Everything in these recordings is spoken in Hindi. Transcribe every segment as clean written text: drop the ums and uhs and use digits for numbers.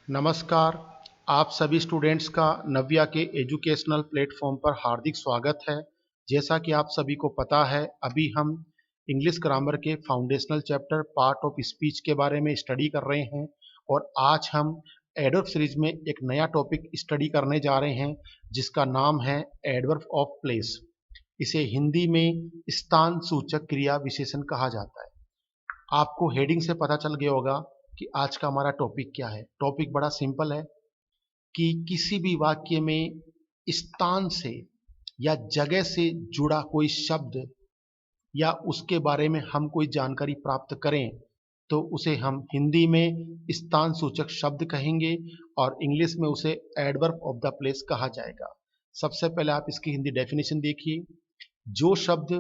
नमस्कार। आप सभी स्टूडेंट्स का नव्या के एजुकेशनल प्लेटफॉर्म पर हार्दिक स्वागत है। जैसा कि आप सभी को पता है, अभी हम इंग्लिश ग्रामर के foundational chapter part of speech के बारे में स्टडी कर रहे हैं और आज हम एडवर्ब सीरीज में एक नया टॉपिक स्टडी करने जा रहे हैं जिसका नाम है एडवर्ब ऑफ प्लेस। इसे हिंदी में स्थान सूचक क्रिया विशेषण कहा जाता है। आपको हेडिंग से पता चल गया होगा कि आज का हमारा टॉपिक क्या है। टॉपिक बड़ा सिंपल है कि किसी भी वाक्य में स्थान से या जगह से जुड़ा कोई शब्द या उसके बारे में हम कोई जानकारी प्राप्त करें तो उसे हम हिंदी में स्थान सूचक शब्द कहेंगे और इंग्लिश में उसे एडवर्ब ऑफ द प्लेस कहा जाएगा। सबसे पहले आप इसकी हिंदी डेफिनेशन देखिए। जो शब्द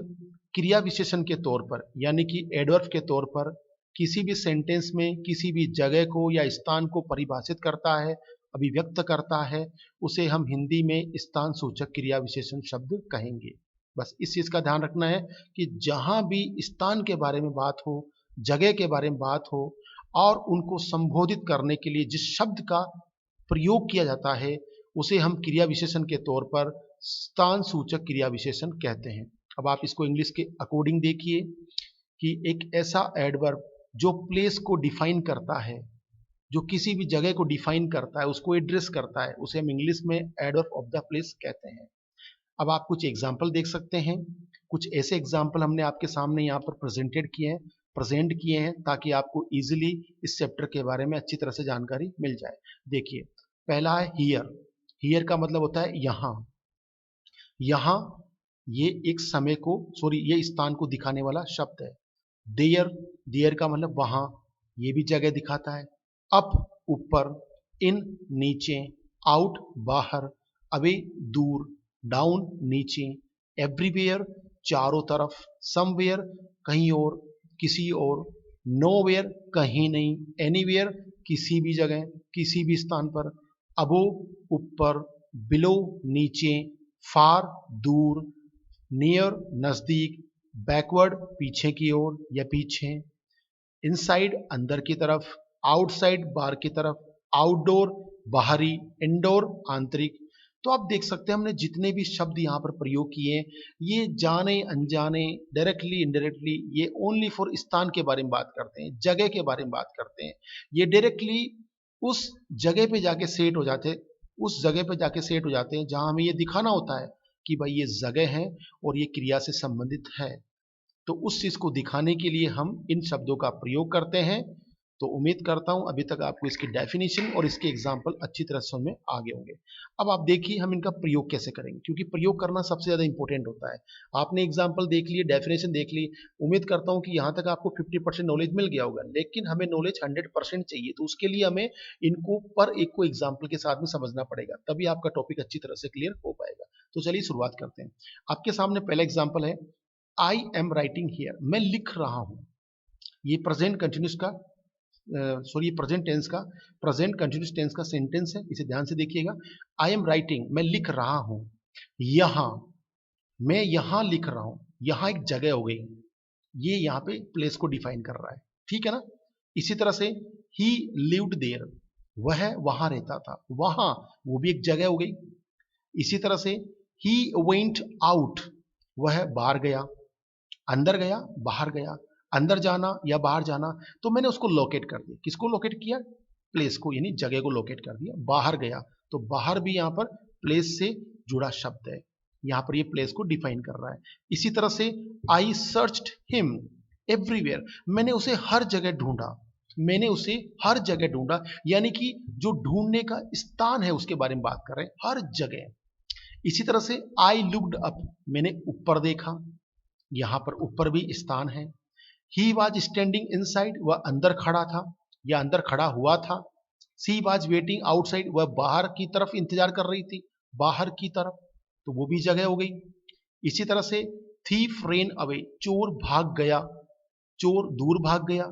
क्रिया विशेषण के तौर पर यानी कि एडवर्ब के तौर पर किसी भी सेंटेंस में किसी भी जगह को या स्थान को परिभाषित करता है, अभिव्यक्त करता है, उसे हम हिंदी में स्थान सूचक क्रिया विशेषण शब्द कहेंगे। बस इस चीज का ध्यान रखना है कि जहां भी स्थान के बारे में बात हो, जगह के बारे में बात हो और उनको संबोधित करने के लिए जिस शब्द का प्रयोग किया जाता है उसे हम क्रिया विशेषण के तौर पर स्थान सूचक क्रिया विशेषण कहते हैं। अब आप इसको इंग्लिश के अकॉर्डिंग देखिए कि एक ऐसा एडवर्ब जो प्लेस को डिफाइन करता है, जो किसी भी जगह को डिफाइन करता है, उसको एड्रेस करता है, उसे हम इंग्लिश में एडवर्ब ऑफ द प्लेस कहते हैं। अब आप कुछ एग्जाम्पल देख सकते हैं। कुछ ऐसे एग्जाम्पल हमने आपके सामने यहाँ पर प्रेजेंट किए हैं ताकि आपको इजीली इस चैप्टर के बारे में अच्छी तरह से जानकारी मिल जाए। देखिए, पहला है हियर। हियर का मतलब होता है यहाँ। यहाँ ये एक समय को ये स्थान को दिखाने वाला शब्द है। देयर, देयर का मतलब वहां, ये भी जगह दिखाता है। अप ऊपर, इन नीचे, आउट बाहर, अवे दूर, डाउन नीचे, एवरीवेयर चारों तरफ, समवेयर कहीं और, किसी और, नोवेयर कहीं नहीं, एनीवेयर किसी भी जगह, किसी भी स्थान पर, अबो ऊपर, बिलो नीचे, फार दूर, नियर नजदीक, बैकवर्ड पीछे की ओर या पीछे, इनसाइड अंदर की तरफ, आउटसाइड बाहर की तरफ, आउटडोर बाहरी, इंडोर आंतरिक। तो आप देख सकते हैं हमने जितने भी शब्द यहाँ पर प्रयोग किए हैं, ये जाने अनजाने, डायरेक्टली इनडायरेक्टली, ये ओनली फॉर स्थान के बारे में बात करते हैं, जगह के बारे में बात करते हैं। ये डायरेक्टली उस जगह पे जाके सेट हो जाते उस जगह पे जाके सेट हो जाते हैं जहां हमें ये दिखाना होता है कि भाई ये जगह है और ये क्रिया से संबंधित है। तो उस चीज को दिखाने के लिए हम इन शब्दों का प्रयोग करते हैं। तो उम्मीद करता हूं अभी तक आपको इसकी डेफिनेशन और इसके एग्जाम्पल अच्छी तरह समझ में आ गए होंगे। अब आप देखिए हम इनका प्रयोग कैसे करेंगे, क्योंकि प्रयोग करना सबसे ज्यादा इंपॉर्टेंट होता है। आपने एग्जाम्पल देख लिए, डेफिनेशन देख ली, उम्मीद करता हूं कि यहां तक आपको 50% नॉलेज मिल गया होगा, लेकिन हमें नॉलेज 100% चाहिए। तो उसके लिए हमें इनको पर एक को एग्जाम्पल के साथ में समझना पड़ेगा, तभी आपका टॉपिक अच्छी तरह से क्लियर हो पाएगा। तो चलिए शुरुआत करते हैं। आपके सामने पहला एग्जाम्पल है, आई एम राइटिंग हियर, मैं लिख रहा हूं। ये प्रेजेंट कंटिन्यूस का प्रेजेंट कंटिन्यूस टेंस का सेंटेंस है, इसे ध्यान से देखिएगा। आई एम राइटिंग, मैं लिख रहा हूं। यहां, मैं यहां लिख रहा हूं। यहां एक जगह हो गई, ये यहां पे प्लेस को डिफाइन कर रहा है, ठीक है ना। इसी तरह से ही लिव्ड देयर, वह वहां रहता था, वहां, वो भी एक जगह हो गई। इसी तरह से ही वेंट आउट, वह बाहर गया, अंदर गया, बाहर गया, अंदर जाना या बाहर जाना। तो मैंने उसको लोकेट कर दिया। किसको लोकेट किया? प्लेस को, यानी जगह को लोकेट कर दिया। बाहर गया, तो बाहर भी यहां पर प्लेस से जुड़ा शब्द है, यहां पर ये प्लेस को डिफाइन कर रहा है। इसी तरह से आई सर्च्ड हिम एवरीवेयर, मैंने उसे हर जगह ढूंढा। मैंने उसे हर जगह ढूंढा, यानी कि जो ढूंढने का स्थान है उसके बारे में बात कर रहे हैं, हर जगह। इसी तरह से आई लुक्ड अप, मैंने ऊपर देखा, यहां पर ऊपर भी स्थान है। ही वॉज स्टैंडिंग इनसाइड, वह अंदर खड़ा था या अंदर खड़ा हुआ था। सी वॉज वेटिंग आउटसाइड, वह बाहर की तरफ इंतजार कर रही थी, बाहर की तरफ, तो वो भी जगह हो गई। इसी तरह से थीफ रेन अवे, चोर भाग गया, चोर दूर भाग गया,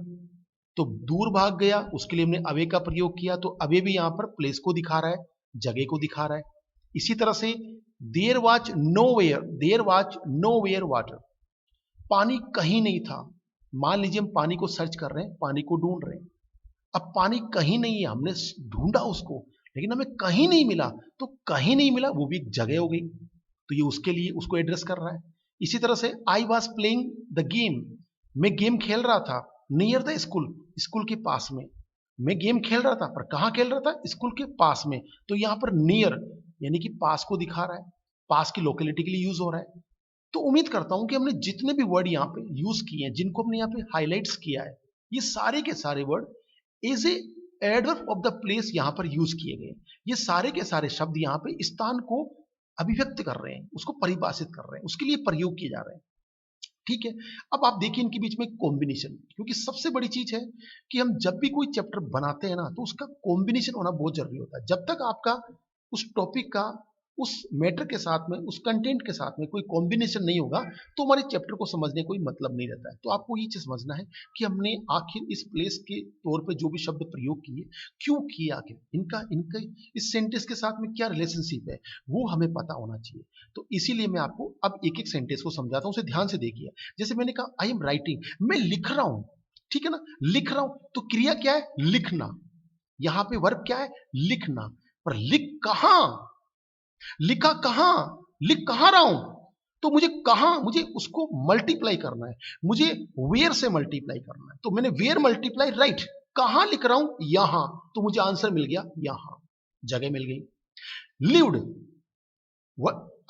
तो दूर भाग गया उसके लिए हमने अवे का प्रयोग किया, तो अवे भी यहां पर प्लेस को दिखा रहा है, जगह को दिखा रहा है। इसी तरह से there was nowhere, there was nowhere water, पानी कहीं नहीं था। मान लीजिए हम पानी को सर्च कर रहे हैं, पानी को ढूंढ रहे हैं, अब पानी कहीं नहीं है, हमने ढूंढा उसको लेकिन हमें कहीं नहीं मिला, तो कहीं नहीं मिला वो भी एक जगह हो गई, तो ये उसके लिए उसको एड्रेस कर रहा है। इसी तरह से आई वॉज प्लेइंग द गेम, मैं गेम खेल रहा था, नियर द स्कूल, स्कूल के पास में। मैं गेम खेल रहा था पर कहाँ खेल रहा था, स्कूल के पास में, तो यहाँ पर नियर यानी कि पास को दिखा रहा है, पास की लोकेलिटी के लिए यूज हो रहा है। तो उम्मीद करता हूं कि हमने जितने भी वर्ड यहाँ पे यूज किए हैं, जिनको हमने यहाँ पे हाईलाइट्स किया है, ये सारे के सारे word as a adverb of the place यहाँ पर यूज किए गए। ये सारे के सारे शब्द यहाँ पे स्थान को अभिव्यक्त कर रहे हैं, उसको परिभाषित कर रहे हैं, उसके लिए प्रयोग किए जा रहे हैं। ठीक है, अब आप देखिए इनके बीच में कॉम्बिनेशन, क्योंकि सबसे बड़ी चीज है कि हम जब भी कोई चैप्टर बनाते हैं ना, तो उसका कॉम्बिनेशन होना बहुत जरूरी होता है। जब तक आपका उस टॉपिक का उस मैटर के साथ में, उस कंटेंट के साथ में कोई कॉम्बिनेशन नहीं होगा, तो हमारे चैप्टर को समझने कोई मतलब नहीं रहता है। तो आपको ये चीज समझना है कि हमने आखिर इस प्लेस के तौर पे जो भी शब्द प्रयोग किए, क्यों किए, आखिर इनका इनका इस सेंटेंस के साथ में क्या रिलेशनशिप है, वो हमें पता होना चाहिए। तो इसीलिए मैं आपको अब एक एक सेंटेंस को समझाता हूं, उसे ध्यान से देखिए। जैसे मैंने कहा आई एम राइटिंग, मैं लिख रहा हूं, ठीक है ना, लिख रहा हूं, तो क्रिया क्या है, लिखना। यहां पे वर्ब क्या है, लिखना। पर लिख कहां, लिखा कहां, लिख कहां रहा हूं, तो मुझे कहां, मुझे उसको मल्टीप्लाई करना है, मुझे वेयर से मल्टीप्लाई करना है। तो मैंने वेयर मल्टीप्लाई राइट, कहां लिख रहा हूं, यहां, तो मुझे आंसर मिल गया यहां, जगह मिल गई। लिव्ड,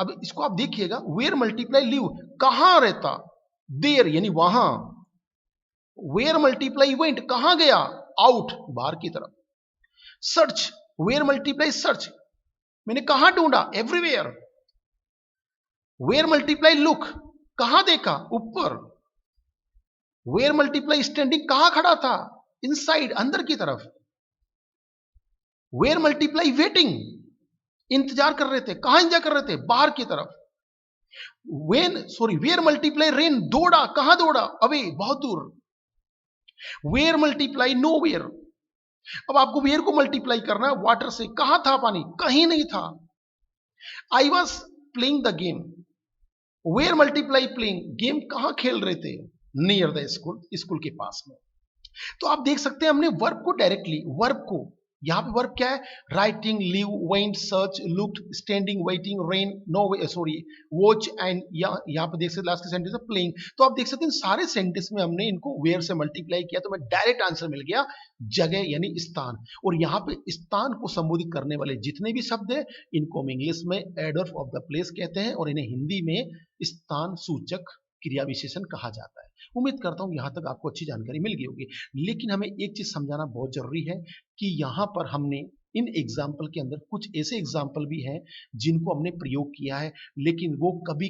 अब इसको आप देखिएगा, वेयर मल्टीप्लाई लिव, कहां रहता, देर यानी वहां। वेयर मल्टीप्लाई वेंट, कहां गया, आउट, बाहर की तरफ। सर्च, वेयर मल्टीप्लाई सर्च, मैंने कहां ढूंढा, एवरीवेयर। वेयर मल्टीप्लाई लुक, कहां देखा, ऊपर। वेयर मल्टीप्लाई स्टैंडिंग, कहां खड़ा था, इनसाइड, अंदर की तरफ। वेयर मल्टीप्लाई वेटिंग, इंतजार कर रहे थे, कहां इंतजार कर रहे थे, बाहर की तरफ। वेयर मल्टीप्लाई रेन, दौड़ा, कहां दौड़ा, अवे, बहुत दूर। वेयर मल्टीप्लाई नो वेयर, अब आपको वेयर को मल्टीप्लाई करना है वाटर से, कहां था पानी, कहीं नहीं था। I was playing the game, where multiply playing, game कहां खेल रहे थे, नियर द स्कूल, स्कूल के पास में। तो आप देख सकते हैं हमने वर्ब को डायरेक्टली, वर्ब को यहां पे वर्ब क्या है, writing, live, went, search, looked, standing, waiting, rain, no sorry, watch, and यहाँ पे देख सकते लास्ट के सेंटेंस है प्लेइंग। तो आप देख सकते हैं सारे सेंटेंस में हमने इनको वेयर से मल्टीप्लाई किया, तो मैं डायरेक्ट आंसर मिल गया जगह यानी स्थान। और यहाँ पे स्थान को संबोधित करने वाले जितने भी शब्द है, इनको हम इंग्लिश में एडवर्ब ऑफ द प्लेस कहते हैं, और इन्हें हिंदी में स्थान सूचक क्रिया विशेषण कहा जाता है। उम्मीद करता हूं यहां तक आपको अच्छी जानकारी मिल गई होगी। लेकिन हमें एक चीज समझाना बहुत जरूरी है कि यहां पर हमने इन एग्जाम्पल के अंदर कुछ ऐसे एग्जाम्पल भी हैं जिनको हमने प्रयोग किया है, लेकिन वो कभी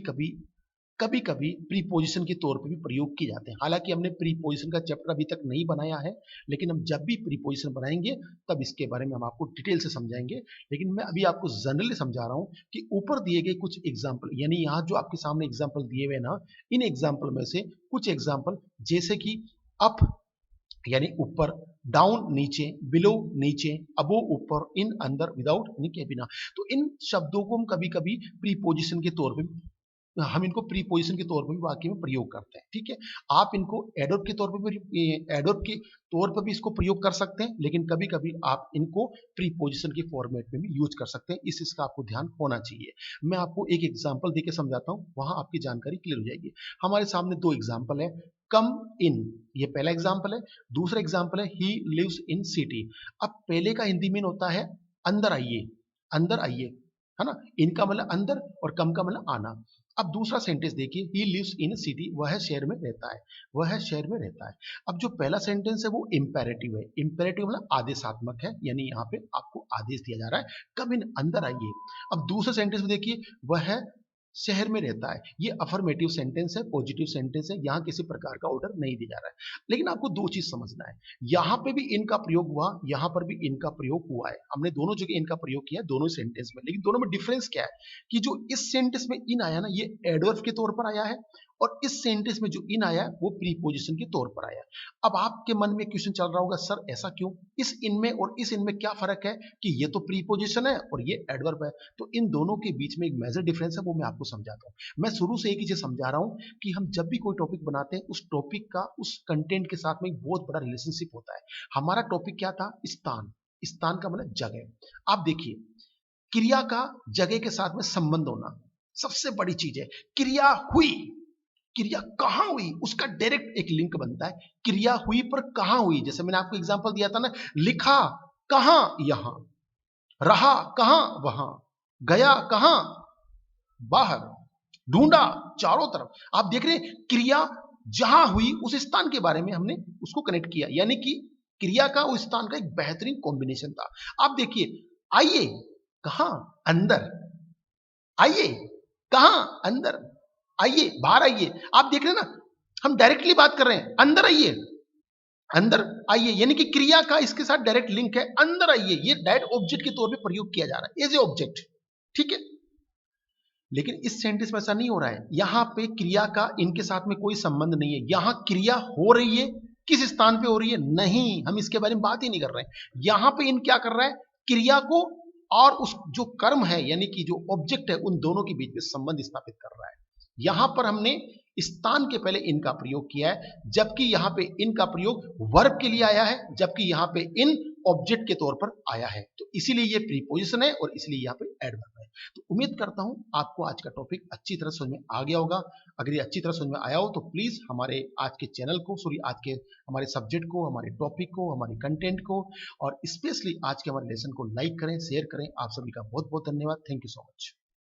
कभी प्रीपोजिशन के तौर पे भी प्रयोग किए जाते हैं। हालांकि हमने प्रीपोजिशन का चैप्टर अभी तक नहीं बनाया है, लेकिन हम जब भी प्रीपोजिशन बनाएंगे तब इसके बारे में हम आपको डिटेल से समझाएंगे। लेकिन मैं अभी आपको जनरली समझा रहा हूं कि ऊपर दिए गए कुछ एग्जाम्पल, यानी यहाँ जो आपके सामने एग्जाम्पल दिए हुए ना, इन एग्जाम्पल में से कुछ एग्जाम्पल जैसे कि अप यानी ऊपर, डाउन नीचे, बिलो नीचे, अबो ऊपर, इन अंदर, विदाउट यानी के बिना। तो इन शब्दों को हम कभी कभी प्रीपोजिशन के तौर पे, हम इनको प्रीपोजिशन के तौर पर भी वाक्य में प्रयोग करते हैं। ठीक है, आप इनको एडवर्ब के तौर पर भी, एडवर्ब के तौर पर भी इसको प्रयोग कर सकते हैं, लेकिन कभी कभी आप इनको प्रीपोजिशन के फॉर्मेट में भी यूज कर सकते हैं। इस चीज का आपको ध्यान होना चाहिए। मैं आपको एक एग्जांपल देके समझाता हूं, वहां आपकी जानकारी क्लियर हो जाएगी। हमारे सामने दो एग्जाम्पल है, कम इन, ये पहला एग्जाम्पल है। दूसरा एग्जाम्पल है ही लिव्स इन सिटी। अब पहले का हिंदी में होता है अंदर आइए, अंदर आइए, है ना, इनका मतलब अंदर और कम का मतलब आना। अब दूसरा सेंटेंस देखिए, ही लिव्स इन सिटी, वह शहर में रहता है, वह शहर में रहता है। अब जो पहला सेंटेंस है वो इंपेरेटिव है, इंपेरेटिव मतलब आदेशात्मक है, यानी यहाँ पे आपको आदेश दिया जा रहा है, कम इन, अंदर आइए। अब दूसरे सेंटेंस में देखिए, वह शहर में रहता है, ये अफर्मेटिव सेंटेंस है, पॉजिटिव सेंटेंस है, यहाँ किसी प्रकार का ऑर्डर नहीं दिया जा रहा है। लेकिन आपको दो चीज समझना है, यहाँ पे भी इनका प्रयोग हुआ, यहाँ पर भी इनका प्रयोग हुआ है, हमने दोनों जगह इनका प्रयोग किया दोनों सेंटेंस में। लेकिन दोनों में डिफरेंस क्या है कि जो इस सेंटेंस में इन आया ना, ये एडवर्ब के तौर पर आया है, और इस सेंटेंस में जो इन आया वो प्रीपोजिशन के तौर पर आया। अब आपके मन में क्वेश्चन चल रहा होगा, सर ऐसा क्यों, इस इन में और इस इन में क्या फर्क है कि ये तो प्रीपोजिशन है और ये एडवर्ब है। तो इन दोनों के बीच में एक मेजर डिफरेंस है, वो मैं आपको समझाता हूं। मैं शुरू से एक ही चीज समझा रहा हूं कि हम जब भी कोई टॉपिक बनाते हैं उस टॉपिक का उस कंटेंट के साथ में एक बहुत बड़ा रिलेशनशिप होता है। हमारा टॉपिक क्या था, स्थान। स्थान का मतलब जगह। आप देखिए, क्रिया का जगह के साथ में संबंध होना सबसे बड़ी चीज है। क्रिया हुई, क्रिया कहां हुई, उसका डायरेक्ट एक लिंक बनता है। क्रिया हुई पर कहां हुई, जैसे मैंने आपको एग्जांपल दिया था ना, लिखा कहां, यहां, रहा कहां, वहां, गया कहां, बाहर, ढूंढा, चारों तरफ। आप देख रहे हैं क्रिया जहां हुई उस स्थान के बारे में हमने उसको कनेक्ट किया, यानी कि क्रिया का उस स्थान का एक बेहतरीन कॉम्बिनेशन था। आप देखिए, आइए कहां, अंदर, आइए कहां, अंदर, आइए बाहर आइए। आप देख रहे हैं ना, हम डायरेक्टली बात कर रहे हैं, अंदर आइए, अंदर आइए, यानी कि क्रिया का इसके साथ डायरेक्ट लिंक है। अंदर आइए, ये डायरेक्ट ऑब्जेक्ट के तौर पे प्रयोग किया जा रहा है, एज ए ऑब्जेक्ट, ठीक है। लेकिन इस सेंटेंस में ऐसा नहीं हो रहा है। यहां पे क्रिया का इनके साथ में कोई संबंध नहीं है। यहां क्रिया हो रही है, किस स्थान पे हो रही है, नहीं, हम इसके बारे में बात ही नहीं कर रहे हैं। यहां पे इन क्या कर रहा है, क्रिया को और उस जो कर्म है यानी कि जो ऑब्जेक्ट है उन दोनों के बीच में संबंध स्थापित कर रहा है। यहां पर हमने स्थान के पहले इन का प्रयोग किया है, जबकि यहां पे इन का प्रयोग वर्ब के लिए आया है, जबकि यहां पे इन ऑब्जेक्ट के तौर पर आया है। तो इसीलिए ये प्रीपोजिशन है और इसलिए यहां पे एडवर्ब है। तो उम्मीद करता हूं आपको आज का टॉपिक अच्छी तरह समझ में आ गया होगा। अगर ये अच्छी तरह समझ में आया हो तो प्लीज हमारे आज के चैनल को, सॉरी आज के हमारे सब्जेक्ट को, हमारे टॉपिक को, हमारे कंटेंट को और स्पेशली आज के हमारे लेसन को लाइक करें, शेयर करें। आप सभी का बहुत बहुत धन्यवाद। Thank you so much.